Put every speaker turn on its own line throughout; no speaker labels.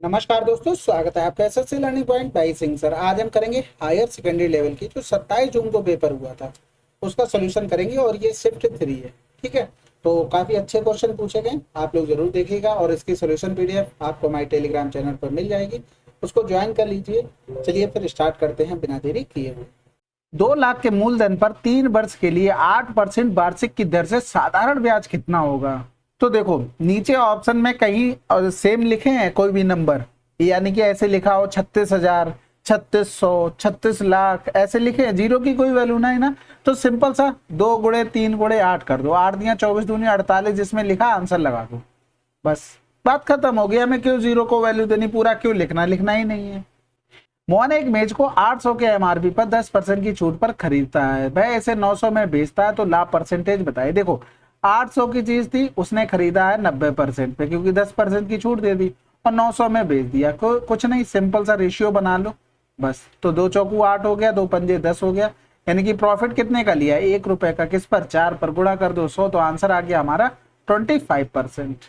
नमस्कार दोस्तों, स्वागत है आपका SSC learning point by Singh sir. आज हम करेंगे हायर सेकेंडरी लेवल की जो 27 जून को पेपर हुआ था उसका सोल्यूशन करेंगे और ये शिफ्ट 3 है। ठीक है, तो काफी अच्छे क्वेश्चन पूछे गए, आप लोग जरूर देखिएगा और इसकी सोल्यूशन पीडीएफ आपको हमारे टेलीग्राम चैनल पर मिल जाएगी, उसको ज्वाइन कर लीजिए। चलिए फिर स्टार्ट करते हैं बिना देरी किए हुए। 2 लाख के मूलधन पर 3 वर्ष के लिए 8% वार्षिक की दर से साधारण ब्याज कितना होगा? तो देखो नीचे ऑप्शन में कहीं सेम लिखे हैं कोई भी नंबर, यानी कि ऐसे लिखा हो 36,000, 3600, 36 लाख ऐसे लिखे हैं, जीरो की कोई वैल्यू नहीं ना। तो सिंपल सा 2 गुणे 3 गुणे 8 कर दो, 8 दिया 24 दूनी 48, जिसमें लिखा आंसर लगा दो, बस बात खत्म हो गई। हमें क्यों जीरो को वैल्यू देनी, पूरा क्यों लिखना, लिखना ही नहीं है। मोहन एक मेज को 800 के एमआरपी पर 10% की छूट पर खरीदता है, वह इसे 900 में बेचता है, तो लाभ परसेंटेज बताइए। देखो 800 की चीज थी, उसने खरीदा है 90% पे क्योंकि 10% की छूट दे दी और 900 में बेच दिया। कुछ नहीं, सिंपल सा रेशियो बना लो बस। तो 2 चौकू 8 हो गया, 2 पंजे 10 हो गया, यानी कि प्रॉफिट कितने का लिया, 1 रुपए का। किस पर, 4 पर, गुणा कर दो 100, तो आंसर आ गया हमारा 25%।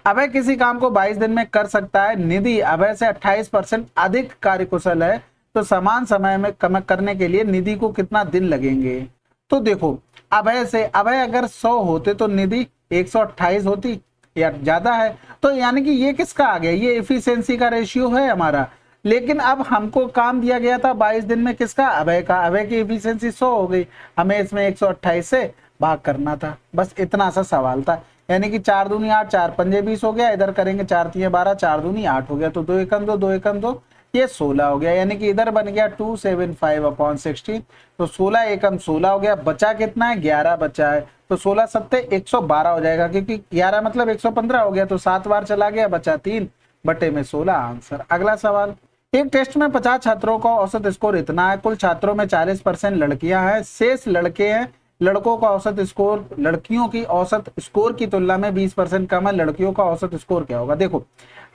अभय किसी काम को 22 दिन में कर सकता है, निधि अभय से 28% अधिक कार्यकुशल है, तो समान समय में कम करने के लिए निधि को कितना दिन लगेंगे? तो देखो अभय अगर 100 होते तो निधि 128 होती, या ज्यादा है, तो यानी कि ये किसका आ गया, ये एफिशिएंसी का रेशियो है हमारा। लेकिन अब हमको काम दिया गया था 22 दिन में, किसका, अभय का। अभय की एफिशिएंसी 100 हो गई, हमें इसमें 128 से भाग करना था, बस इतना सा सवाल था। यानी कि 4 दूनी 8, 4 पंजे 20 हो गया, इधर करेंगे 4 तिये 12, 4 दूनी 8 हो गया, तो 2 एकम 2, 2 एकम 2, ये 16 हो गया। यानी कि इधर बन गया 275/16, तो 16 एकम 16 हो गया। बचा कितना है, 11 बचा है, तो 16 सत्ते 112 हो जाएगा, क्योंकि 11 मतलब 115 हो गया, तो 7 बार चला गया, बचा 3 बटे में 16 आंसर। अगला सवाल, एक टेस्ट में 50 छात्रों का औसत स्कोर इतना है, कुल छात्रों में 40% लड़कियां हैं, शेष लड़के हैं। लड़कों का औसत स्कोर लड़कियों की औसत स्कोर की तुलना में 20% कम है, लड़कियों का औसत स्कोर क्या होगा? देखो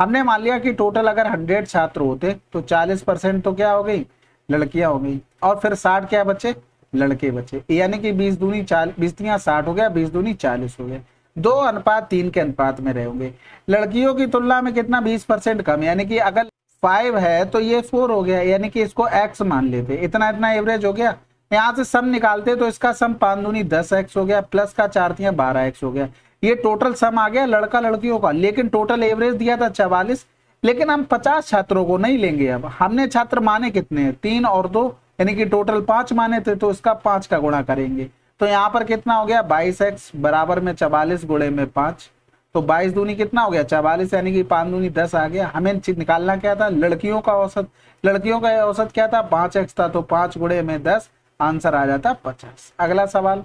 हमने मान लिया कि टोटल अगर 100 छात्र होते तो 40% तो क्या हो गई, लड़कियां हो गई, और फिर 60 क्या बचे, लड़के बचे। यानी कि 20 दूनी 40, 20 तिया 60 हो गया, 20 दूनी 40 हो गया, 2:3 के अनुपात में रहेंगे। लड़कियों की तुलना में कितना, 20% कम, यानी कि अगर 5 है तो ये 4 हो गया, यानी कि इसको x मान लेते, इतना इतना एवरेज हो गया। यहाँ से सम निकालते तो इसका सम 5 दूनी 10x हो गया, प्लस का 4 तिया 12x हो गया, ये टोटल सम आ गया लड़का लड़कियों का। लेकिन टोटल एवरेज दिया था 44, लेकिन हम 50 छात्रों को नहीं लेंगे। अब हमने छात्र माने कितने हैं, 3 और 2, यानी कि टोटल 5 माने थे, तो इसका 5 का गुणा करेंगे, तो यहाँ पर कितना हो गया, 22x बराबर में 44 गुणे में 5, तो 22 दूनी कितना हो गया, 44, यानी कि 5 दूनी 10 आ गया। हमें निकालना क्या था, लड़कियों का औसत। लड़कियों का औसत क्या था, 5x था, तो 5 गुणे में 10, आंसर आ जाता 50। अगला सवाल,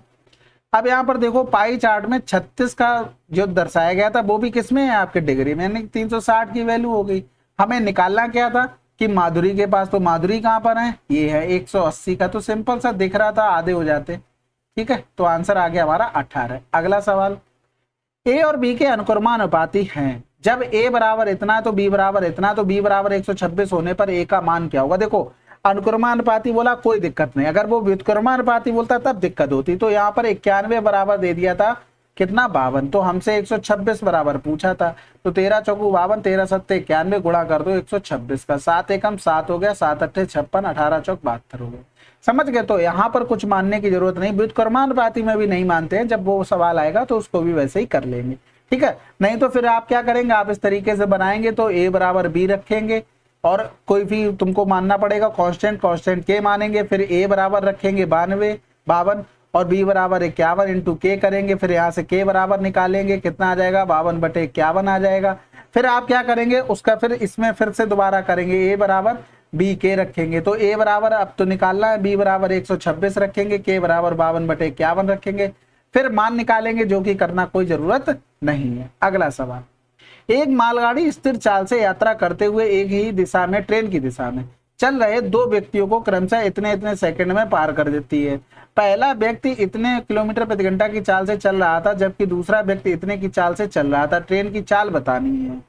अब यहाँ पर देखो पाई चार्ट में 36 का जो दर्शाया गया था वो भी किसमें है, आपके डिग्री में, यानी 360 की वैल्यू हो गई। हमें निकालना क्या था कि माधुरी के पास, तो माधुरी कहाँ पर है, ये है 180 का, तो सिंपल सा दिख रहा था, आधे हो जाते। ठीक है, तो आंसर आ गया हमारा 18। अगला सवाल, ए और बी के अनुक्रमानुपाती हैं, जब ए बराबर इतना तो बी बराबर इतना, तो बी बराबर 126 होने पर ए का मान क्या होगा? देखो अनुक्रमानुपाती बोला कोई दिक्कत नहीं, अगर वो व्युत्क्रमानुपाती बोलता तब दिक्कत होती। तो यहाँ पर 91 बराबर दे दिया था, कितना, 52, तो हमसे 126 बराबर पूछा था, तो 13 चौकू 52, 13 सत्ते 91, गुणा कर दो 126 का, 7 एकम 7 हो गया, 7 अट्ठे 56, 18 चौक 72 हो गया। समझ गए? तो यहाँ पर कुछ मानने की जरूरत नहीं, व्युत्क्रमानुपाती में भी नहीं मानते हैं, जब वो सवाल आएगा तो उसको भी वैसे ही कर लेंगे। ठीक है, नहीं तो फिर आप क्या करेंगे, आप इस तरीके से बनाएंगे, तो ए बराबर बी रखेंगे और कोई भी तुमको मानना पड़ेगा, कांस्टेंट कांस्टेंट के मानेंगे, फिर ए बराबर रखेंगे 52 और बी बराबर 51 इंटू के करेंगे, फिर यहाँ से के बराबर निकालेंगे, कितना आ जाएगा, 52/51 आ जाएगा। फिर आप क्या करेंगे उसका, फिर इसमें फिर से दोबारा करेंगे, ए बराबर बी के रखेंगे, तो ए बराबर अब तो निकालना है, बी बराबर 126 रखेंगे, के बराबर 52/51 रखेंगे, फिर मान निकालेंगे, जो कि करना कोई जरूरत नहीं है। अगला सवाल, एक मालगाड़ी स्थिर चाल से यात्रा करते हुए एक ही दिशा में, ट्रेन की दिशा में चल रहे 2 व्यक्तियों को क्रमशः इतने इतने सेकंड में पार कर देती है। पहला व्यक्ति इतने किलोमीटर प्रति घंटा की चाल से चल रहा था, जबकि दूसरा व्यक्ति इतने की चाल से चल रहा था, ट्रेन की चाल बतानी है।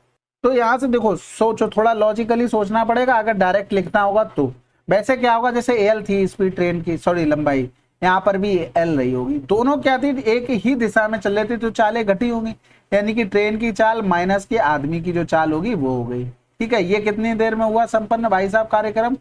तो यहाँ से देखो सोचो, थोड़ा लॉजिकली सोचना पड़ेगा, अगर डायरेक्ट लिखना होगा तो। वैसे क्या होगा, जैसे एल थी स्पीड ट्रेन की, सॉरी लंबाई, यहाँ पर भी एल रही होगी, दोनों क्या थी, एक ही दिशा में चल रही थी, तो चालें घटी होंगी, यानी कि ट्रेन की चाल माइनस की आदमी की जो चाल होगी वो हो गई। ठीक है, ये कितनी देर में हुआ संपन्न भाई साहब कार्यक्रम?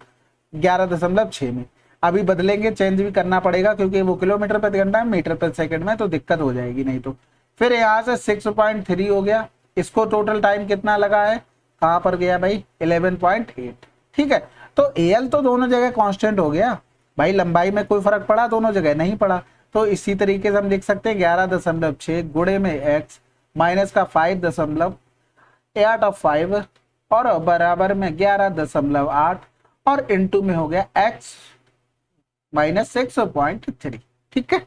11.6 में। अभी बदलेंगे, चेंज भी करना पड़ेगा क्योंकि वो किलोमीटर प्रति घंटा है, मीटर प्रति सेकंड में, तो दिक्कत हो जाएगी नहीं तो। फिर यहाँ से 6.3 हो गया, इसको टोटल टाइम कितना लगा है, कहाँ पर गया भाई, 11.8। ठीक है, तो एल तो दोनों जगह कांस्टेंट हो गया भाई, लंबाई में कोई फर्क पड़ा दोनों जगह? नहीं पड़ा। तो इसी तरीके से हम लिख सकते हैं 11.6 गुणे में एक्स माइनस का 5.8 और बराबर में 11.8 और इंटू में हो गया एक्स माइनस 6.3। ठीक है,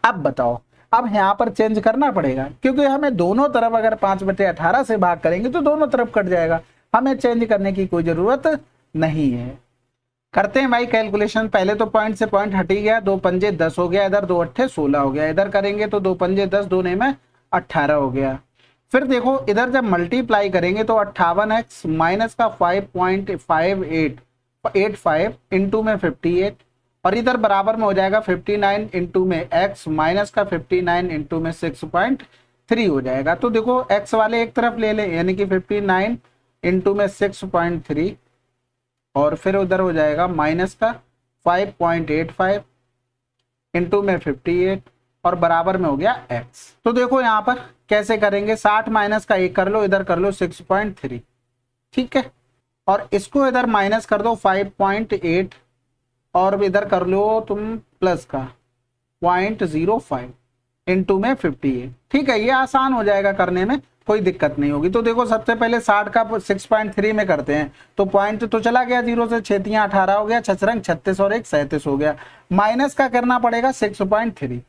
अब बताओ, अब यहाँ पर चेंज करना पड़ेगा क्योंकि हमें दोनों तरफ अगर 5/18 से भाग करेंगे तो दोनों तरफ कट जाएगा, हमें चेंज करने की कोई जरूरत नहीं है। करते हैं भाई कैलकुलेशन। पहले तो पॉइंट से पॉइंट हट ही गया, 2 पंजे 10 हो गया, इधर 2 अट्ठे 16 हो गया, इधर करेंगे तो 2 पंजे 10, 2 में 18 हो गया। फिर देखो इधर जब मल्टीप्लाई करेंगे तो 58x माइनस का 5.5885 इंटू में 58 और इधर बराबर में हो जाएगा 59 इंटू में x माइनस का 59 इंटू में 6.3 हो जाएगा। तो देखो x वाले एक तरफ ले लें, यानी कि 59 इंटू में 6.3 और फिर उधर हो जाएगा माइनस का 5.85 इंटू में 58 और बराबर में हो गया x। तो देखो यहाँ पर कैसे करेंगे, 60 माइनस का 1 कर लो, इधर कर लो 6.3। ठीक है, और इसको इधर माइनस कर दो 5.8 और इधर कर लो तुम प्लस का 0.05 इंटू में 58। ठीक है, ये आसान हो जाएगा करने में, कोई दिक्कत नहीं होगी। तो देखो सबसे पहले 60 का 6.3 में करते हैं, तो पॉइंट तो चला गया 0 से, 6 18 हो गया, 6 36 और 1 37 हो गया। माइनस का करना पड़ेगा 6.3,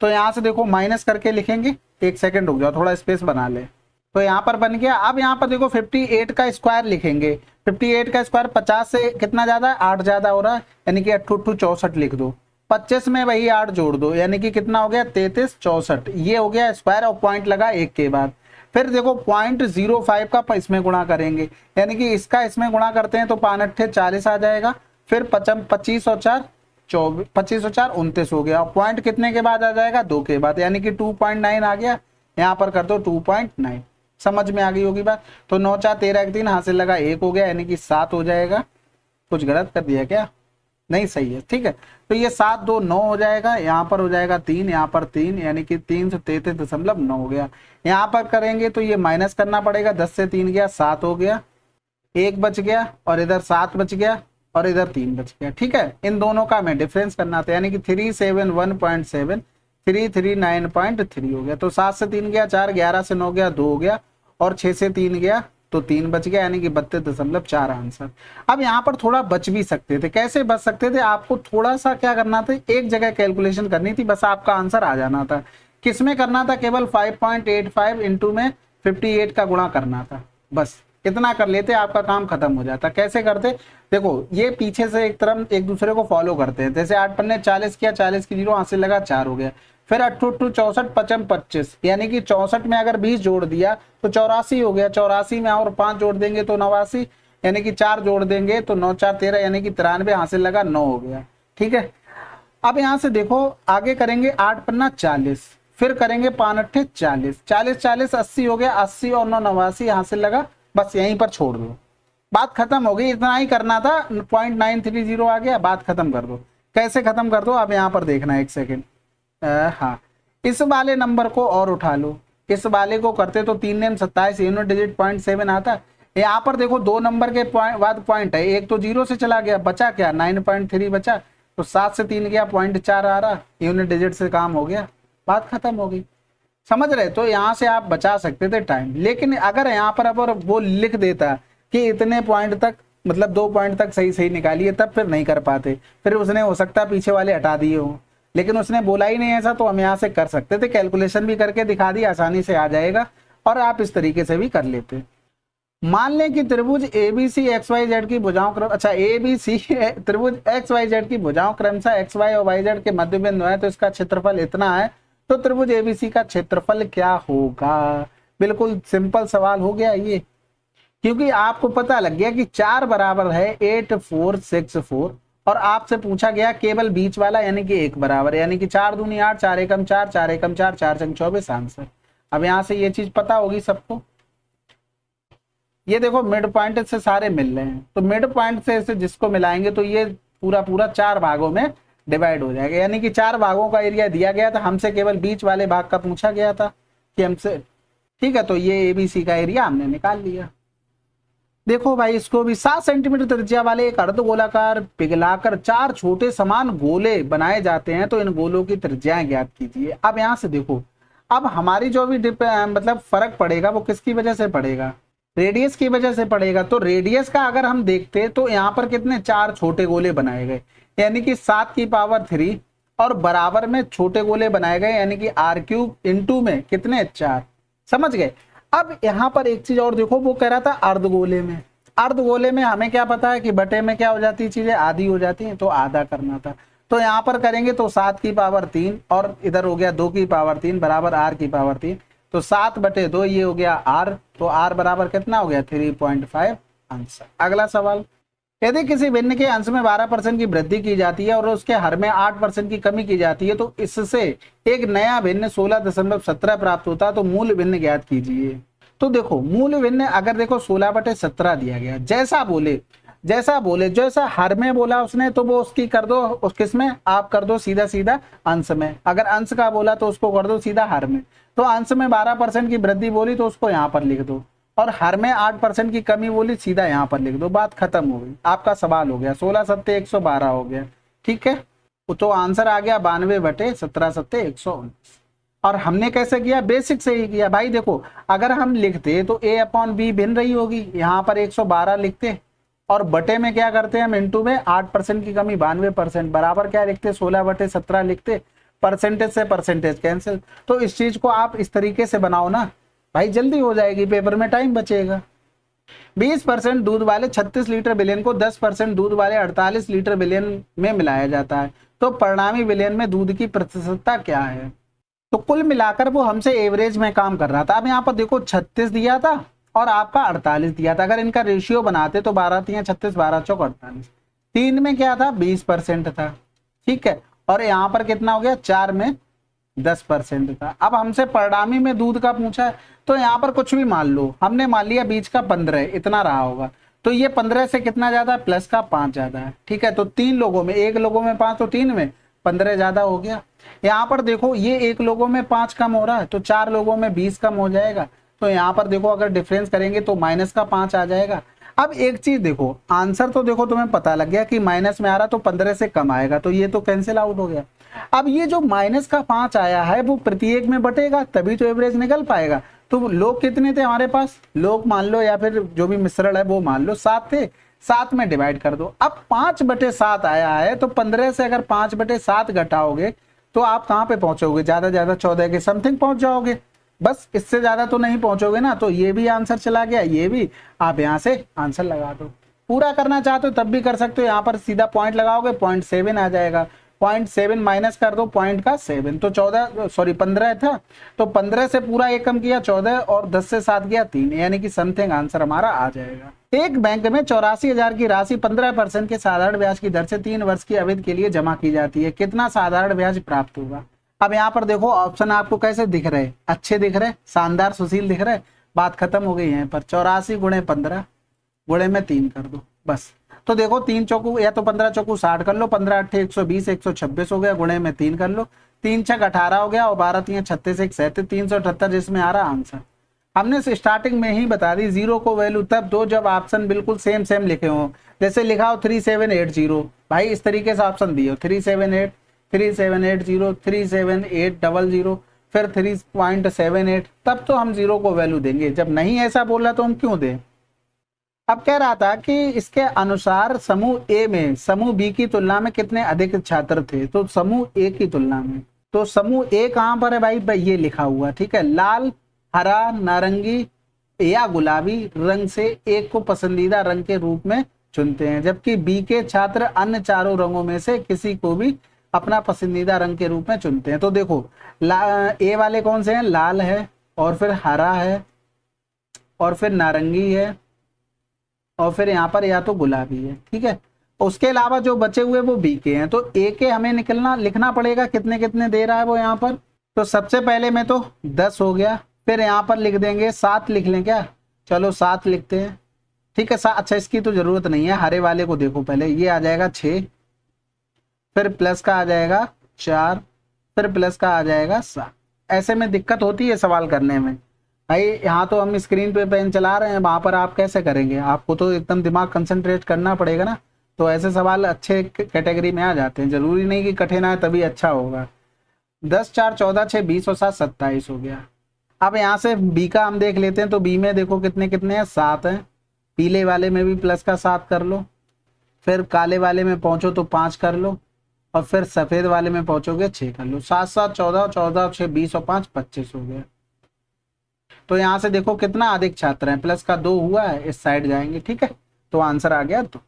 तो यहाँ से देखो माइनस करके लिखेंगे, 1 सेकंड रुक जाओ, थोड़ा स्पेस बना ले। तो यहाँ पर बन गया। अब यहाँ पर देखो 58 का स्क्वायर लिखेंगे, 58 का स्क्वायर 50 से कितना ज्यादा है, 8 ज्यादा हो रहा है, यानी कि 8 64 लिख दो, 25 में वही 8 जोड़ दो, यानी कि कितना हो गया 33 64। ये हो गया स्क्वायर और पॉइंट लगा 1 के बाद। फिर देखो 0.05 का इसमें गुणा करेंगे, यानी कि इसका इसमें गुणा करते हैं तो 5 8 40 आ जाएगा। फिर 25 और 4 24, 25 और 4 29 हो गया। पॉइंट कितने के बाद आ जाएगा, 2 के बाद, यानी कि 2.9 आ गया। यहाँ पर कर दो 2.9, समझ में आ गई होगी बात। तो 9 4 13 1 3 हासिल लगा 1 हो गया, यानी कि 7 हो जाएगा। कुछ गलत कर दिया क्या, नहीं सही है। ठीक है, तो ये 7 2 9 हो जाएगा, यहाँ पर हो जाएगा 3, यहाँ पर 3, यानी कि 333.9 हो गया। यहाँ पर करेंगे तो ये माइनस करना पड़ेगा, 10 से 3 गया 7 हो गया, 1 बच गया और इधर 7 बच गया और इधर 3 बच गया। ठीक है, इन दोनों का हमें डिफरेंस करना था, यानी कि 371.7 339.3 हो गया। तो 7 से 3 गया 4, 11 से 9 गया 2 हो गया और 6 से 3 गया तो 3 बच गया, यानी कि 32.4 आंसर। अब यहाँ पर थोड़ा बच भी सकते थे, कैसे बच सकते थे, आपको थोड़ा सा क्या करना था, एक जगह कैलकुलेशन करनी थी, बस आपका आंसर आ जाना था। किसमें करना था, केवल 5.85 इंटू में 58 का गुणा करना था, बस इतना कर लेते आपका काम खत्म हो जाता। कैसे करते, देखो ये पीछे से एक तरफ एक दूसरे को फॉलो करते हैं, जैसे 8 पन्ने 40 किया, 40 की 0 हासिल लगा 4 हो गया। फिर 8 8 64 55 25, यानी कि 64 में अगर 20 जोड़ दिया तो 84 हो गया, 84 में और 5 जोड़ देंगे तो 89, यानी कि 4 जोड़ देंगे तो 9 4 13, यानी कि 93 हासिल लगा 9 हो गया। ठीक है, अब यहाँ से देखो आगे करेंगे 8 पन्ना 40, फिर करेंगे 5 8 40, 40 40 80 हो गया, 80 और 9 89 हासिल लगा, बस यहीं पर छोड़ दो, बात खत्म हो गई। इतना ही करना था, 0.930 आ गया, बात खत्म कर दो। कैसे खत्म कर दो, अब यहाँ पर देखना 1 सेकेंड। हाँ, इस वाले नंबर को और उठा लो, इस वाले को करते तो 3 नेम 27 यूनिट डिजिट 0.7 आता। यहाँ पर देखो 2 नंबर के बाद पॉइंट है, एक तो 0 से चला गया, बचा क्या 9.3 बचा, तो 7 से 3 गया 0.4 आ रहा, यूनिट डिजिट से काम हो गया, बात खत्म हो गई। समझ रहे, तो यहाँ से आप बचा सकते थे टाइम। लेकिन अगर यहाँ पर अब वो लिख देता कि इतने पॉइंट तक, मतलब 2 पॉइंट तक सही सही निकालिए, तब फिर नहीं कर पाते, फिर उसने हो सकता है पीछे वाले हटा दिए हो, लेकिन उसने बोला ही नहीं ऐसा, तो हम यहाँ से कर सकते थे, कैलकुलेशन भी करके दिखा दी, आसानी से आ जाएगा और आप इस तरीके से भी कर लेते। मान लें कि त्रिभुज एबीसी एक्स वाई जेड की भुजाओं क्रम, अच्छा एबीसी त्रिभुज एक्स वाई जेड की भुजाओं क्रमशः एक्स वाई और वाई जेड के मध्य बिंदु है, तो इसका क्षेत्रफल इतना है, तो त्रिभुज एबीसी का क्षेत्रफल क्या होगा। बिल्कुल सिंपल सवाल हो गया ये, क्योंकि आपको पता लग गया कि 4 बराबर है 8 4 6 4 और आपसे पूछा गया केवल बीच वाला, यानी कि 1 बराबर, यानी कि 4 दूनी 8 4 एकम 4 4 एकम 4 4 चंग 24 आंसर। अब यहां से ये चीज पता होगी सबको, ये देखो मिड पॉइंट से सारे मिल रहे हैं, तो मिड पॉइंट से इसे जिसको मिलाएंगे तो ये पूरा पूरा 4 भागों में डिवाइड हो जाएगा, यानी कि 4 भागों का एरिया दिया गया था, हमसे केवल बीच वाले भाग का पूछा गया था कि हमसे, ठीक है। तो ये ABC का एरिया हमने निकाल लिया। देखो भाई इसको भी 7 सेंटीमीटर त्रिज्या वाले एक अर्धगोलाकार पिघलाकर 4 छोटे समान गोले बनाए जाते हैं, तो इन गोलों की त्रिज्याएं ज्ञात कीजिए। अब यहाँ से देखो, अब हमारी जो भी मतलब फर्क पड़ेगा वो किसकी वजह से पड़ेगा, रेडियस की वजह से पड़ेगा। तो रेडियस का अगर हम देखते तो यहाँ पर कितने 4 छोटे गोले बनाए गए, यानी कि 7 की पावर 3, और बराबर में छोटे गोले बनाए गए, यानी कि r³ इंटू में कितने 4, समझ गए। अब यहाँ पर एक चीज और देखो, वो कह रहा था अर्धगोले में, अर्धगोले में हमें क्या पता है कि बटे में क्या हो जाती है, चीजें आधी हो जाती हैं, तो आधा करना था। तो यहाँ पर करेंगे तो 7 की पावर 3 और इधर हो गया 2 की पावर 3 बराबर r की पावर 3, तो 7/2 ये हो गया r, तो r बराबर कितना हो गया 3.5 आंसर। अगला सवाल, यदि किसी भिन्न के अंश में 12% की वृद्धि की जाती है और उसके हर में 8% की कमी की जाती है, तो इससे एक नया भिन्न 16.17 प्राप्त होता है, तो मूल भिन्न ज्ञात कीजिए। तो देखो मूल भिन्न अगर देखो 16/17 दिया गया, जैसा हर में बोला उसने तो वो उसकी कर दो, उस किसमें आप कर दो सीधा सीधा अंश में, अगर अंश का बोला तो उसको कर दो सीधा हर में। तो अंश में 12% की वृद्धि बोली तो उसको यहाँ पर लिख दो, और हर में 8% की कमी बोली सीधा यहाँ पर लिख दो, बात खत्म हो गई, आपका सवाल हो गया। 16 सत्ते 112 हो गया, ठीक है। तो आंसर आ गया 92/17 सत्ते 119। और हमने कैसे किया, बेसिक से ही किया भाई। देखो अगर हम लिखते तो A/B भिन्न रही होगी, यहाँ पर 112 लिखते, और बटे में क्या करते हैं हम, इंटू में 8% की कमी 92%, बराबर क्या लिखते 16/17 लिखते, परसेंटेज से परसेंटेज कैंसिल। तो इस चीज को आप इस तरीके से बनाओ ना भाई, जल्दी हो जाएगी, पेपर में टाइम बचेगा। 20% दूध वाले 36 लीटर विलेन को 10% दूध वाले 48 लीटर विलेन में मिलाया जाता है, तो परिणामी विलेन में दूध की प्रतिशतता क्या है। तो कुल मिलाकर वो हमसे एवरेज में काम कर रहा था। अब यहाँ पर देखो 36 दिया था और आपका 48 दिया था, अगर इनका रेशियो बनाते तो 12 3 36 12 चौक 48, 3 में क्या था 20% था, ठीक है, और यहाँ पर कितना हो गया 4 में 10% था। अब हमसे परिणामी में दूध का पूछा है, तो यहाँ पर कुछ भी मान लो, हमने मान लिया बीच का 15 इतना रहा होगा, तो ये 15 से कितना ज्यादा है, प्लस का 5 ज्यादा है, ठीक है। तो 3 लोगों में, 1 लोगों में 5 तो 3 में 15 ज्यादा हो गया। यहाँ पर देखो ये 1 लोगों में 5 कम हो रहा है, तो 4 लोगों में 20 कम हो जाएगा। तो यहाँ पर देखो अगर डिफरेंस करेंगे तो माइनस का 5 आ जाएगा। अब एक चीज देखो, आंसर तो देखो तुम्हें पता लग गया कि माइनस में आ रहा तो 15 से कम आएगा, तो ये तो कैंसिल आउट हो गया। अब ये जो माइनस का 5 आया है वो प्रत्येक में बटेगा, तभी तो एवरेज निकल पाएगा। तो लोग कितने थे हमारे पास, लोग मान लो या फिर जो भी मिश्रण है वो मान लो 7 थे, 7 में डिवाइड कर दो। अब 5/7 आया है, तो 15 से अगर 5/7 घटाओगे तो आप कहाँ पे पहुंचोगे, ज्यादा ज्यादा 14 के समथिंग पहुंच जाओगे, बस इससे ज्यादा तो नहीं पहुंचोगे ना। तो ये भी आंसर चला गया, ये भी, आप यहाँ से आंसर लगा दो। पूरा करना चाहते हो तब भी कर सकते हो, यहाँ पर सीधा पॉइंट लगाओगे 0.7 आ जाएगा, 0.7 माइनस कर दो पॉइंट का 7, तो 15 था, तो 15 से पूरा एक कम किया 14, और 10 से 7 गया 3, यानी कि समथिंग आंसर हमारा आ जाएगा। एक बैंक में 84,000 की राशि 15% के साधारण ब्याज की दर से 3 वर्ष की अवधि के लिए जमा की जाती है, कितना साधारण ब्याज प्राप्त होगा। अब यहाँ पर देखो ऑप्शन आपको कैसे दिख रहे, अच्छे दिख रहे, शानदार सुशील दिख रहे, बात खत्म हो गई। यहाँ पर 84 × 15 गुणे में 3 कर दो बस। तो देखो 3 चौकू या तो 15 चौकू 60 कर लो, 15 8 120 126 हो गया, गुणे में 3 कर लो, 3 6 18 हो गया, और 12 3 36 1 37 378 जिसमें आ रहा आंसर। हमने स्टार्टिंग में ही बता दी, जीरो को वैल्यू तब दो जब ऑप्शन बिल्कुल सेम सेम लिखे हो, जैसे लिखा हो 3780, भाई इस तरीके से ऑप्शन दिए हो 378 3780 37800 फिर 3.78, तब तो हम जीरो को वैल्यू देंगे। जब नहीं ऐसा बोला तो हम क्यों दें। अब कह रहा था कि इसके अनुसार समूह ए में समूह बी की तुलना में कितने अधिक छात्र थे, तो समूह ए की तुलना में, तो समूह ए कहां पर है भाई, ये लिखा हुआ, ठीक है। लाल, हरा, नारंगी या गुलाबी रंग से एक को पसंदीदा रंग के रूप में चुनते हैं, जबकि बी के छात्र अन्य चारों रंगों में से किसी को भी अपना पसंदीदा रंग के रूप में चुनते हैं। तो देखो ए वाले कौन से हैं, लाल है, और फिर हरा है, और फिर नारंगी है, और फिर यहाँ पर या तो गुलाबी है, ठीक है। उसके अलावा जो बचे हुए वो बी के हैं। तो ए के हमें लिखना पड़ेगा कितने कितने दे रहा है वो यहाँ पर। तो सबसे पहले में तो 10 हो गया, फिर यहाँ पर लिख देंगे 7, लिख लें क्या, चलो 7 लिखते हैं, ठीक है। अच्छा इसकी तो जरूरत नहीं है, हरे वाले को देखो पहले, ये आ जाएगा 6, फिर प्लस का आ जाएगा 4, फिर प्लस का आ जाएगा 7। ऐसे में दिक्कत होती है सवाल करने में भाई। यहाँ तो हम स्क्रीन पे पेन चला रहे हैं, वहां पर आप कैसे करेंगे, आपको तो एकदम दिमाग कंसंट्रेट करना पड़ेगा ना। तो ऐसे सवाल अच्छे कैटेगरी में आ जाते हैं, जरूरी नहीं कि कठिन आए तभी अच्छा होगा। 10 4 14 6 20 और 7 27 हो गया। अब यहाँ से बी का हम देख लेते हैं, तो बी में देखो कितने कितने हैं, 7 हैं। पीले वाले में भी प्लस का 7 कर लो, फिर काले वाले में पहुंचो तो 5 कर लो, और फिर सफेद वाले में पहुंचोगे 6 कर लो। 7 7 14 14 6 20 और 5 25 हो गया। तो यहाँ से देखो कितना अधिक छात्र हैं, प्लस का 2 हुआ है, इस साइड जाएंगे। ठीक है, तो आंसर आ गया। तो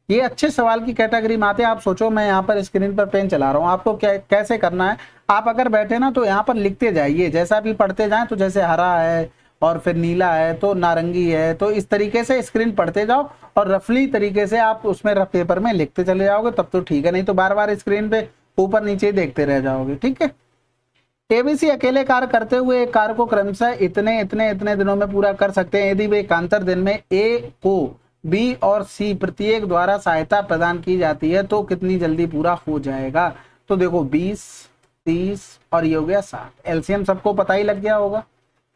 ये अच्छे सवाल की कैटेगरी में आते हैं। आप सोचो मैं यहाँ पर स्क्रीन पर पेन चला रहा हूँ, आपको क्या कैसे करना है, आप अगर बैठे ना तो यहाँ पर लिखते जाइए, जैसा भी पढ़ते जाएं। तो जैसे हरा है और फिर नीला है तो नारंगी है, तो इस तरीके से स्क्रीन पढ़ते जाओ और रफली तरीके से आप उसमें रफ पेपर में लिखते चले जाओगे, तब तो ठीक है, नहीं तो बार बार स्क्रीन पे ऊपर नीचे देखते रह जाओगे। ठीक है। एबीसी अकेले कार्य करते हुए एक कार्य को क्रमशः इतने इतने इतने दिनों में पूरा कर सकते हैं यदि वे एकांतर दिन में ए को बी और सी प्रत्येक द्वारा सहायता प्रदान की जाती है तो कितनी जल्दी पूरा हो जाएगा। तो देखो 20 30 और ये हो गया 60। एलसीएम सबको पता ही लग गया होगा,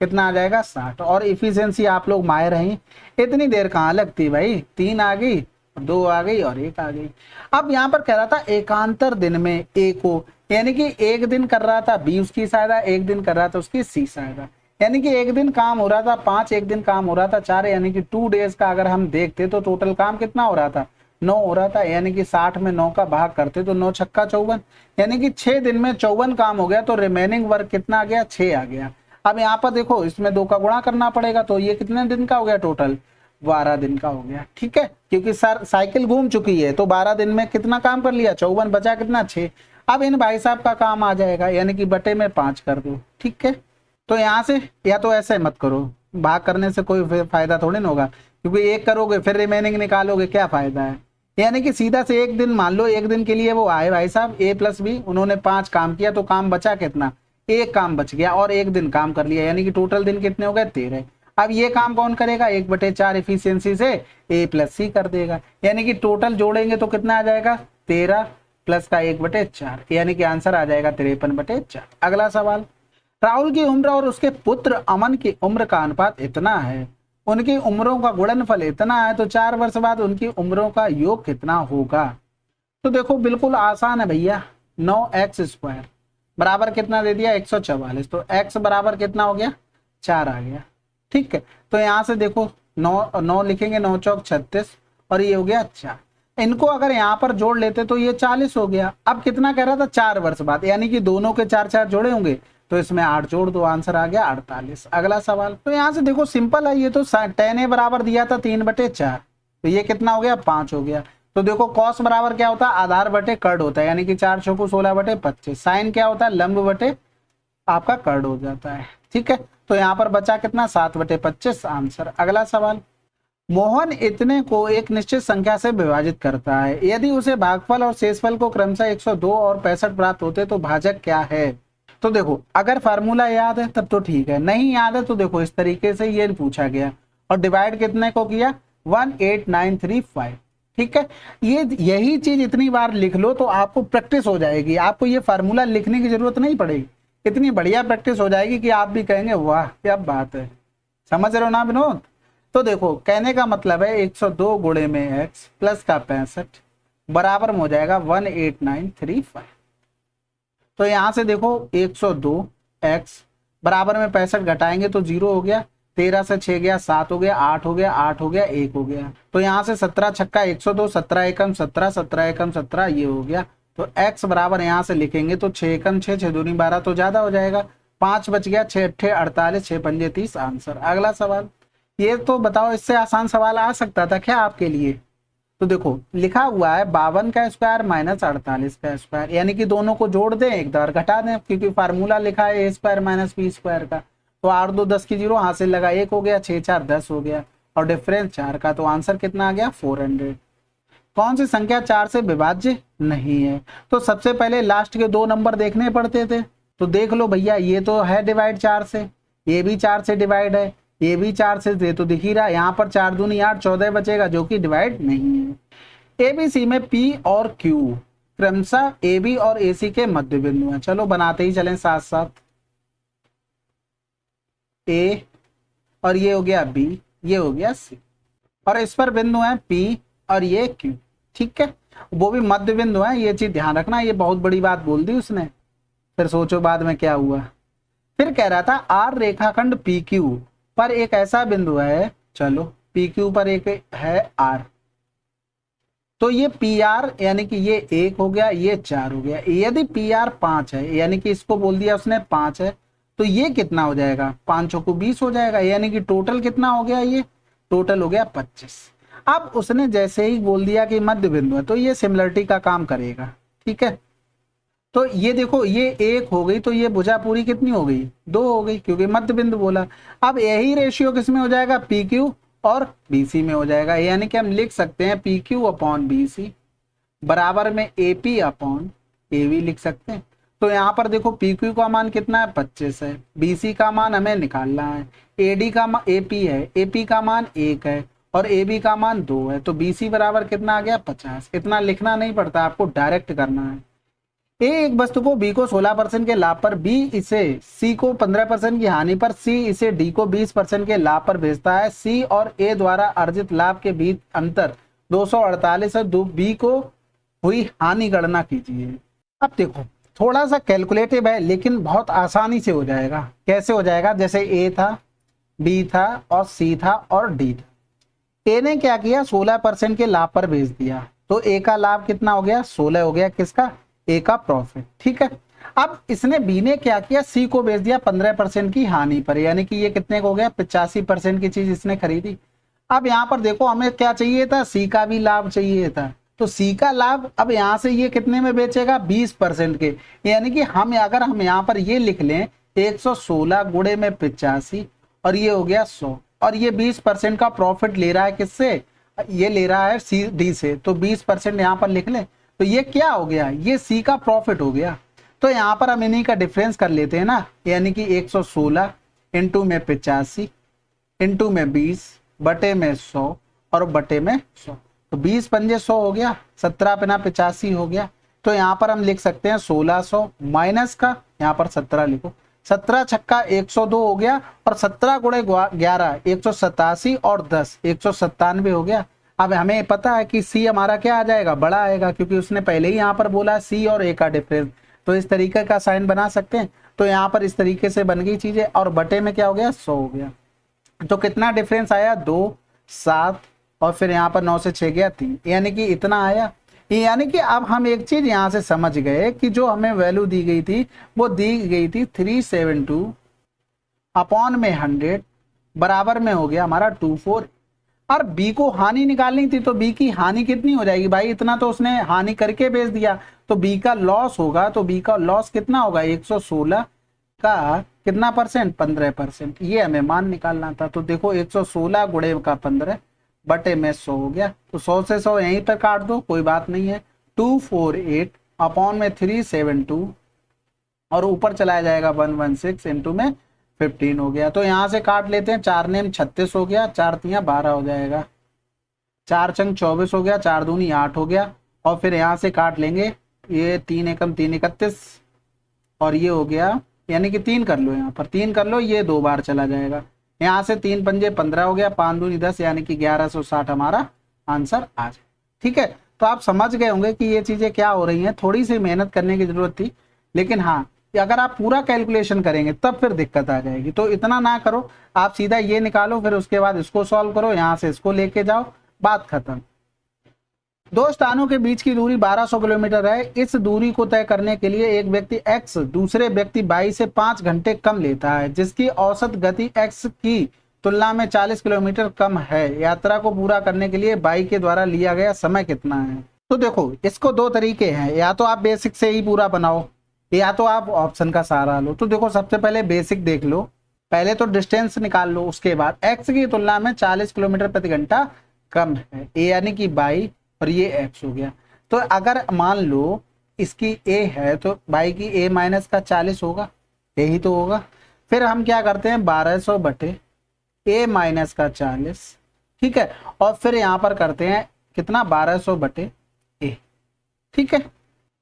कितना आ जाएगा 60। और इफिशियंसी आप लोग माहिर हैं, इतनी देर कहाँ लगती भाई, 3 आ गई, 2 आ गई और 1 आ गई। अब यहाँ पर कह रहा था एकांतर दिन में ए को, यानी कि एक दिन कर रहा था बी उसकी सहायता, एक दिन कर रहा था उसकी सी सहायता, यानी कि एक दिन काम हो रहा था 5, एक दिन काम हो रहा था 4, यानी कि 2 डेज का अगर हम देखते तो टोटल काम कितना हो रहा था, 9 हो रहा था। यानी कि 60 में 9 का भाग करते तो 9 छक्का 54, यानी कि 6 दिन में 54 काम हो गया। तो रिमेनिंग वर्क कितना आ गया, 6 आ गया। अब यहाँ पर देखो इसमें 2 का गुणा करना पड़ेगा, तो ये कितने दिन का हो गया, टोटल 12 दिन का हो गया। ठीक है, क्योंकि सर साइकिल घूम चुकी है तो 12 दिन में कितना काम कर लिया, 54, बचा कितना 6। अब इन भाई साहब का काम आ जाएगा, यानी कि बटे में 5 कर दो। ठीक है, तो यहाँ से या तो ऐसे मत करो, भाग करने से कोई फायदा थोड़ी ना होगा, क्योंकि एक करोगे फिर रिमेनिंग निकालोगे, क्या फायदा है। यानी कि सीधा से एक दिन मान लो, एक दिन के लिए वो आए भाई साहब ए प्लस बी, उन्होंने 5 काम किया तो काम बचा कितना, 1 काम बच गया और 1 दिन काम कर लिया, यानी कि टोटल दिन कितने हो गए, 13। अब ये काम कौन करेगा, 1/4 एफिशिएंसी से ए प्लस सी कर देगा, यानी कि टोटल जोड़ेंगे तो कितना आ जाएगा, 13 प्लस का 1/4, यानी कि आंसर आ जाएगा 53/4। अगला सवाल, राहुल की उम्र और उसके पुत्र अमन की उम्र का अनुपात इतना है, उनकी उम्रों का गुणनफल इतना है, तो 4 वर्ष बाद उनकी उम्रों का योग कितना होगा। तो देखो बिल्कुल आसान है भैया, 9x² बराबर कितना दे दिया, 144, तो x बराबर कितना हो गया, 4 आ गया। ठीक है, तो यहाँ से देखो 9 लिखेंगे, 9 चौक 36 और ये हो गया 4। इनको अगर यहाँ पर जोड़ लेते तो ये 40 हो गया। अब कितना कह रहा था, 4 वर्ष बाद, यानी कि दोनों के 4 4 जोड़े होंगे, तो इसमें 8 जोड़ दो, आंसर आ गया 48। अगला सवाल, तो यहाँ से देखो सिंपल है, ये तो tan a बराबर दिया था 3/4, तो ये कितना हो गया, 5 हो गया। तो देखो कॉस बराबर क्या होता है, आधार बटे कर्ड होता है, यानी कि 4 चौको 16/25। साइन क्या होता है, लंब बटे आपका कर्ड हो जाता है। ठीक है, तो यहाँ पर बचा कितना, 7/25 आंसर। अगला सवाल, मोहन इतने को एक निश्चित संख्या से विभाजित करता है, यदि उसे भागफल और शेषफल को क्रमशः 102 और 65 प्राप्त होते तो भाजक क्या है। तो देखो अगर फार्मूला याद है तब तो ठीक है, नहीं याद है तो देखो इस तरीके से ये पूछा गया और डिवाइड कितने को किया, 18935। ठीक है, ये यही चीज इतनी बार लिख लो तो आपको प्रैक्टिस हो जाएगी, आपको ये फार्मूला लिखने की जरूरत नहीं पड़ेगी, इतनी बढ़िया प्रैक्टिस हो जाएगी कि आप भी कहेंगे वाह क्या बात है। समझ रहे हो ना विनोद। तो देखो कहने का मतलब है 102 गुणे में x प्लस का 65 बराबर में हो जाएगा 18935। तो यहां से देखो 102x बराबर में 65 घटाएंगे तो 0 हो गया, 13 से 6 गया 7 हो गया, 8 हो गया, 8 हो गया, 1 हो गया। तो यहाँ से 17 छक्का 102, 17 एकम 17, 17 एकम 17, ये हो गया। तो x बराबर यहाँ से लिखेंगे तो 6 एकम 6, 6 दूनी 12 तो ज्यादा हो जाएगा, 5 बच गया, 6 अट्ठे 48, 6 पंजे 30 आंसर। अगला सवाल, ये तो बताओ इससे आसान सवाल आ सकता था क्या आपके लिए। तो देखो लिखा हुआ है 52 का स्क्वायर माइनस 48 का स्क्वायर, यानी कि दोनों को जोड़ दें एक बार घटा दें, क्योंकि फार्मूला लिखा है a² माइनस b² का। तो 8 2 10 की 0 हाथ से लगा, 1 हो गया, 6 4 10 हो गया और डिफरेंस 4 का, तो आंसर कितना आ गया 400। कौन सी संख्या 4 से विभाज्य नहीं है। तो सबसे पहले लास्ट के 2 नंबर देखने पड़ते थे, तो देख लो भैया ये तो है डिवाइड 4 से, ये भी 4 से डिवाइड है, ये भी 4 से दे तो दिख ही रहा है, यहाँ पर 4 दूनी 8, 14 बचेगा जो कि डिवाइड नहीं है। एबीसी में पी और क्यू क्रमशः AB और AC के मध्य बिंदु हैं। चलो बनाते ही चलें साथ साथ। A और ये हो गया B, ये हो गया C, और इस पर बिंदु है P और ये Q। ठीक है, वो भी मध्य बिंदु है, ये चीज ध्यान रखना। ये बहुत बड़ी बात बोल दी उसने, फिर सोचो बाद में क्या हुआ। फिर कह रहा था R रेखाखंड PQ पर एक ऐसा बिंदु है, चलो PQ पर एक है R, तो ये PR यानी कि ये 1 हो गया, ये 4 हो गया। यदि PR 5 है, यानी कि इसको बोल दिया उसने 5 है, तो ये कितना हो जाएगा, 5 को 20 हो जाएगा, यानी कि टोटल कितना हो गया, ये टोटल हो गया 25। अब उसने जैसे ही बोल दिया कि मध्य बिंदु है, तो ये सिमिलरिटी का काम करेगा। ठीक है, तो ये देखो ये 1 हो गई, तो ये भुजा पूरी कितनी हो गई, 2 हो गई, क्योंकि मध्य बिंदु बोला। अब यही रेशियो किसमें हो जाएगा, PQ और BC में हो जाएगा, यानी कि हम लिख सकते हैं PQ अपॉन BC बराबर में AP अपॉन AB लिख सकते हैं। तो यहाँ पर देखो PQ का मान कितना है, 25 है, BC का मान हमें निकालना है, AD का मान AP है, AP का मान 1 है और AB का मान 2 है, तो BC बराबर कितना आ गया, 50। इतना लिखना नहीं पड़ता, आपको डायरेक्ट करना है। ए एक वस्तु को B को 16% के लाभ पर, B इसे C को 15% की हानि पर, C इसे D को 20% के लाभ पर भेजता है। C और A द्वारा अर्जित लाभ के बीच अंतर 248 है, B को हुई हानि गणना कीजिए। अब देखो थोड़ा सा कैलकुलेटिव है, लेकिन बहुत आसानी से हो जाएगा। कैसे हो जाएगा, जैसे A था, B था और C था और D था। A ने क्या किया, 16% के लाभ पर भेज दिया, तो A का लाभ कितना हो गया, 16 हो गया, किसका, A का प्रॉफिट। ठीक है, अब इसने B ने क्या किया, C को भेज दिया 15% की हानि पर, यानी कि ये कितने को हो गया, 85% की चीज इसने खरीदी। अब यहाँ पर देखो हमें क्या चाहिए था, C का भी लाभ चाहिए था, तो C का लाभ अब यहाँ से ये कितने में बेचेगा, 20% के, यानी कि अगर हम यहाँ पर ये लिख लें 116 गुणे में 85 और ये हो गया 100, और ये 20% का प्रॉफिट ले रहा है किससे, ये ले रहा है D से, तो 20% यहाँ पर लिख लें, तो ये क्या हो गया, ये C का प्रॉफिट हो गया। तो यहाँ पर हम इन्हीं का डिफरेंस कर लेते हैं ना, यानी कि 116 इंटू में 85 इंटू में 20 बटे में 100 और बटे में 100, तो 20 पंजे 100 हो गया, 17 पिना 85 हो गया। तो यहाँ पर हम लिख सकते हैं 1600 माइनस का यहाँ पर 17 लिखो, 17 छक्का 102 हो गया, और 17 गुणे 11 187 और 10 197 हो गया। अब हमें पता है कि C हमारा क्या आ जाएगा, बड़ा आएगा, क्योंकि उसने पहले ही यहाँ पर बोला C और A का डिफरेंस, तो इस तरीके का साइन बना सकते हैं। तो यहाँ पर इस तरीके से बन गई चीजें, और बटे में क्या हो गया, 100 हो गया। तो कितना डिफरेंस आया, 2 7, और फिर यहाँ पर 9 से 6 गया 3, यानी कि इतना आया। यानी कि अब हम एक चीज यहाँ से समझ गए कि जो हमें वैल्यू दी गई थी, वो दी गई थी 372 अपॉन में 100 बराबर में हो गया हमारा 24। और B को हानि निकालनी थी, तो B की हानि कितनी हो जाएगी भाई, इतना तो उसने हानि करके बेच दिया, तो B का लॉस होगा, तो B का लॉस कितना होगा, 116 का कितना परसेंट, 15%, ये हमें मान निकालना था। तो देखो 116 गुणे का 15 बटे में 100 हो गया, तो 100 से 100 यहीं पर काट दो, कोई बात नहीं है, 248 अपॉन में 372 और ऊपर चलाया जाएगा 116 इंटू में 15 हो गया। तो यहाँ से काट लेते हैं, 4 नेम 36 हो गया, 4 तिया 12 हो जाएगा, 4 चंग 24 हो गया, 4 दूनी 8 हो गया, और फिर यहाँ से काट लेंगे, ये 3 एकम 3 31 और ये हो गया, यानी कि 3 कर लो, यहाँ पर 3 कर लो, ये 2 बार चला जाएगा, यहाँ से 3 पंजे 15 हो गया, 5 दूनी 10, यानी कि 1160 हमारा आंसर आ जाए। ठीक है, तो आप समझ गए होंगे कि ये चीजें क्या हो रही हैं, थोड़ी सी मेहनत करने की जरूरत थी, लेकिन हाँ अगर आप पूरा कैलकुलेशन करेंगे तब फिर दिक्कत आ जाएगी। तो इतना ना करो, आप सीधा ये निकालो, फिर उसके बाद इसको सॉल्व करो, यहाँ से इसको लेके जाओ, बात खत्म। दो स्थानों के बीच की दूरी 1200 किलोमीटर है। इस दूरी को तय करने के लिए एक व्यक्ति x दूसरे व्यक्ति y से 5 घंटे कम लेता है, जिसकी औसत गति x की तुलना में 40 किलोमीटर कम है। यात्रा को पूरा करने के लिए y के द्वारा लिया गया समय कितना है। तो देखो इसको 2 तरीके हैं, या तो आप बेसिक से ही पूरा बनाओ, या तो आप ऑप्शन का सहारा लो। तो देखो सबसे पहले बेसिक देख लो, पहले तो डिस्टेंस निकाल लो, उसके बाद x की तुलना में 40 किलोमीटर प्रति घंटा कम है, a यानी कि y और ये x हो गया। तो अगर मान लो इसकी a है तो y की a माइनस का 40 होगा, यही तो होगा। फिर हम क्या करते हैं 1200 बटे ए माइनस का 40, ठीक है, और फिर यहाँ पर करते हैं कितना 1200 बटे ए, ठीक है,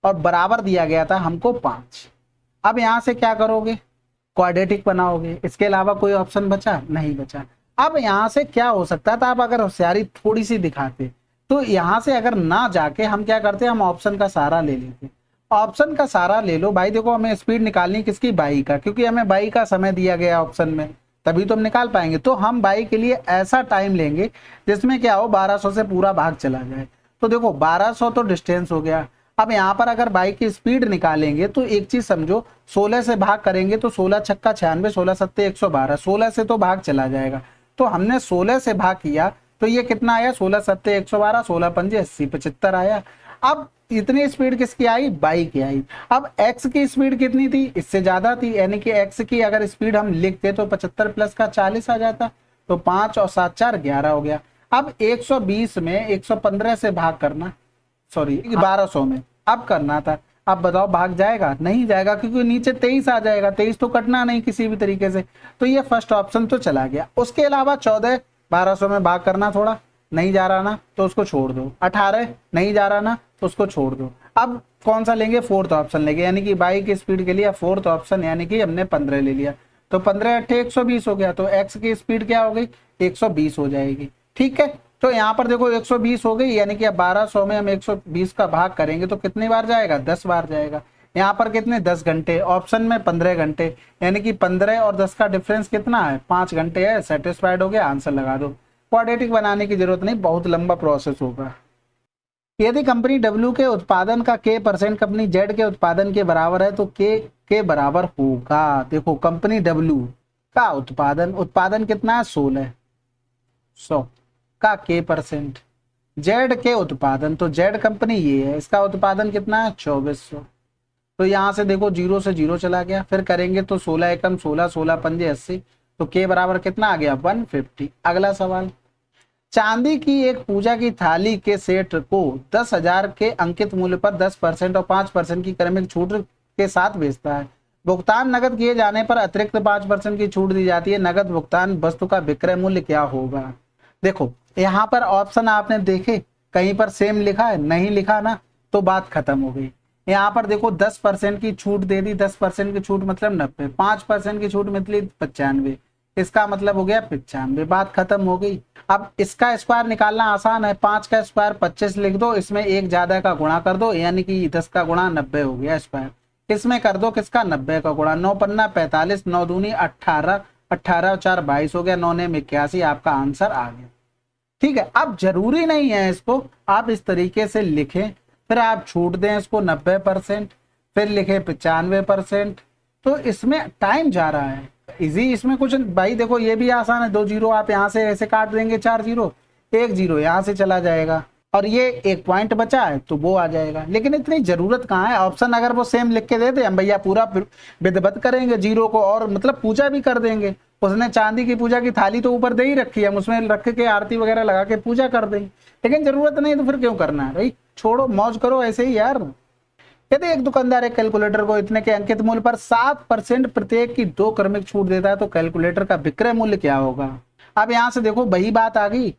और बराबर दिया गया था हमको 5। अब यहाँ से क्या करोगे, क्वाड्रेटिक बनाओगे, इसके अलावा कोई ऑप्शन बचा नहीं बचा। अब यहाँ से क्या हो सकता था, आप अगर होशियारी थोड़ी सी दिखाते तो यहाँ से अगर ना जाके हम क्या करते, हम ऑप्शन का सहारा ले लेते। ऑप्शन का सहारा ले लो भाई, देखो हमें स्पीड निकालनी किसकी, बाई का, क्योंकि हमें बाई का समय दिया गया ऑप्शन में, तभी तो हम निकाल पाएंगे। तो हम बाई के लिए ऐसा टाइम लेंगे जिसमें क्या हो 1200 से पूरा भाग चला जाए। तो देखो 1200 तो डिस्टेंस हो गया। अब यहाँ पर अगर बाइक की स्पीड निकालेंगे तो एक चीज समझो, 16 से भाग करेंगे तो 16 छक्का 96, 16 सत्ते 112, 16 से तो भाग चला जाएगा। तो हमने 16 से भाग किया तो ये कितना आया, 16 सत्ते 112, 16 पंजे 80, 75 आया। अब इतनी स्पीड किसकी आई, बाइक की आई। अब एक्स की स्पीड कितनी थी, इससे ज्यादा थी, यानी कि एक्स की अगर स्पीड हम लिखते तो 75 प्लस का 40 आ जाता। तो 5 और 7 4 11 हो गया। अब 120 में 115 से भाग करना, सॉरी 1200 में अब करना था। अब बताओ भाग जाएगा, नहीं जाएगा, क्योंकि नीचे 23 आ जाएगा, 23 तो कटना नहीं किसी भी तरीके से। तो ये फर्स्ट ऑप्शन तो चला गया। उसके अलावा 14 1200 में भाग करना, थोड़ा नहीं जा रहा ना तो उसको छोड़ दो। 18 नहीं जा रहा ना तो उसको छोड़ दो। अब कौन सा लेंगे, फोर्थ ऑप्शन लेंगे, यानी कि बाइक की स्पीड के लिए फोर्थ ऑप्शन, यानी कि हमने 15 ले लिया। तो 15 8 120 हो गया। तो एक्स की स्पीड क्या हो गई, 120 हो जाएगी, ठीक है। तो यहाँ पर देखो 120 हो गई, यानी कि अब 1200 में हम 120 का भाग करेंगे तो कितनी बार जाएगा, 10 बार जाएगा। यहाँ पर कितने 10 घंटे, ऑप्शन में 15 घंटे, यानी कि 15 और 10 का डिफरेंस कितना है, 5 घंटे है। सेटिस्फाइड हो गया, आंसर लगा दो। क्वाड्रेटिक बनाने की जरूरत नहीं, बहुत लंबा प्रोसेस होगा। यदि कंपनी डब्ल्यू के उत्पादन का k% कंपनी जेड के उत्पादन के बराबर है तो के बराबर होगा। देखो कंपनी डब्ल्यू का उत्पादन कितना है, 1600 का k%, जेड के उत्पादन, तो जेड कंपनी ये है, इसका उत्पादन कितना है 2400। तो यहाँ से देखो 0 से 0 चला गया, फिर करेंगे तो 16 एकम 16, 16 पंजे 80, तो के बराबर कितना आ गया 150। अगला सवाल, चांदी की एक पूजा की थाली के सेट को 10,000 के अंकित मूल्य पर 10% और 5% की क्रमिक छूट के साथ बेचता है। भुगतान नकद किए जाने पर अतिरिक्त 5% की छूट दी जाती है। नकद भुगतान वस्तु का विक्रय मूल्य क्या होगा। देखो यहाँ पर ऑप्शन आपने देखे, कहीं पर सेम लिखा है, नहीं लिखा ना तो बात खत्म हो गई। यहाँ पर देखो 10% की छूट दे दी, 10% की छूट मतलब 90, 5% की छूट मतलब 95, इसका मतलब हो गया 95, बात खत्म हो गई। अब इसका स्क्वायर निकालना आसान है, 5 का स्क्वायर 25 लिख दो, इसमें एक ज्यादा का गुणा कर दो, यानी कि 10 का गुणा 90 हो गया स्क्वायर। इसमें कर दो किसका 90 का गुणा, 9 पन्ना 45, 9 दूनी 18, 18 और 4 22 हो गया, 9 ने 81, आपका आंसर आ गया। ठीक है, अब जरूरी नहीं है इसको आप इस तरीके से लिखें, फिर आप छूट दें इसको 90%, फिर लिखे 95%, तो इसमें टाइम जा रहा है। इजी इसमें कुछ भाई, देखो ये भी आसान है, 2 जीरो आप यहाँ से ऐसे काट देंगे, 4 जीरो, 1 जीरो यहाँ से चला जाएगा, और ये 1 पॉइंट बचा है तो वो आ जाएगा। लेकिन इतनी जरूरत कहाँ है, ऑप्शन अगर वो सेम लिख के देते हम भैया पूरा विधिवत करेंगे जीरो को, और मतलब पूजा भी कर देंगे। उसने चांदी की पूजा की थाली तो ऊपर दे ही रखी है, हम उसमें रख के आरती वगैरह लगा के पूजा कर देंगे, लेकिन जरूरत नहीं तो फिर क्यों करना है भाई, छोड़ो मौज करो ऐसे ही यार। यदि एक दुकानदार एक कैलकुलेटर को इतने के अंकित मूल्य पर 7% प्रत्येक की 2 क्रमिक छूट देता है तो कैलकुलेटर का विक्रय मूल्य क्या होगा। अब यहाँ से देखो वही बात आ गई,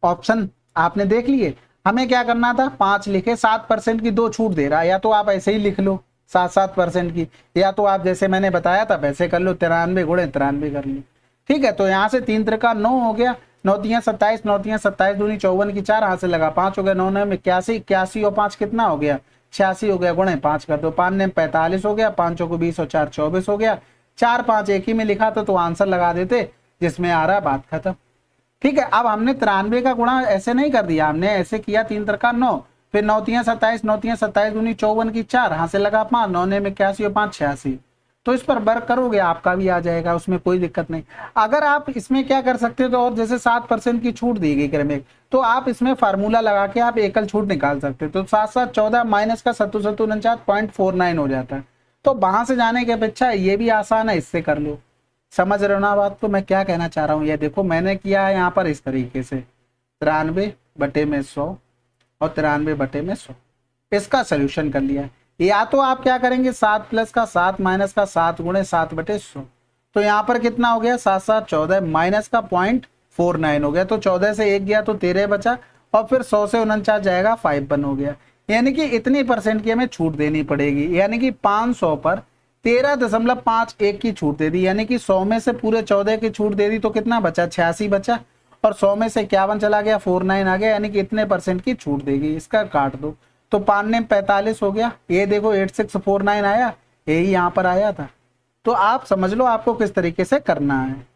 ऑप्शन आपने देख लिए, हमें क्या करना था 5 लिखे, 7% की 2 छूट दे रहा है, या तो आप ऐसे ही लिख लो 7% की, या तो आप जैसे मैंने बताया था वैसे कर लो, 93 गुणे 93 कर लो। ठीक है, तो यहाँ से 3 त्रिका 9 हो गया, 9 तियां 27, 9 तियां 27 दूनी 54 की 4 हाथ से लगा 5 हो गया, 9 में 81, 81 और 5 कितना हो गया 86 हो गया, गुणे 5 कर दो, 5 ने 45 हो गया, 5 को 20 और 4 24 हो गया, 4 5 एक ही में लिखा था तो आंसर लगा देते जिसमें आ रहा, बात खत्म। ठीक है, अब हमने 93 का गुणा ऐसे नहीं कर दिया, हमने ऐसे किया 3 त्रिका 9, फिर 9 तियां 27, 9 तियां 27 दूनी 54 की 4 हाथ से लगा 5, 9 ने 81 और 5 86, तो इस पर वर्क करोगे आपका भी आ जाएगा, उसमें कोई दिक्कत नहीं। अगर आप इसमें क्या कर सकते हो, तो और जैसे 7% की छूट दी गई क्रमिक, तो आप इसमें फार्मूला लगा के आप एकल छूट निकाल सकते हो, तो 7 7 14 माइनस का 7 7 49 हो जाता है। तो वहां से जाने की अपेक्षा ये भी आसान है, इससे कर लो। समझ रहे हो ना बात को मैं क्या कहना चाह रहा हूँ। ये देखो मैंने किया है यहाँ पर इस तरीके से 93 बटे में 100 और 93 बटे में 100, इसका सोल्यूशन कर लिया। या तो आप क्या करेंगे 7 प्लस का 7 माइनस का 7 गुणे 7 बटे 100, तो यहाँ पर कितना हो गया 7 7 14 माइनस का 0.49 हो गया, तो 14 से 1 गया तो 13 बचा, और फिर 100 से 49 जाएगा 51 हो गया। यानी कि इतनी परसेंट की हमें छूट देनी पड़ेगी, यानी कि 500 पर 13.51 की छूट दे दी, यानी कि 100 में से पूरे 14 की छूट दे दी, तो कितना बचा 86 बचा, और 100 में से 51 चला गया 49 आ गया, यानी कि इतने परसेंट की छूट देगी। इसका काट दो तो 5 ने 45 हो गया, ये देखो 8649 आया, यही यहाँ पर आया था। तो आप समझ लो आपको किस तरीके से करना है।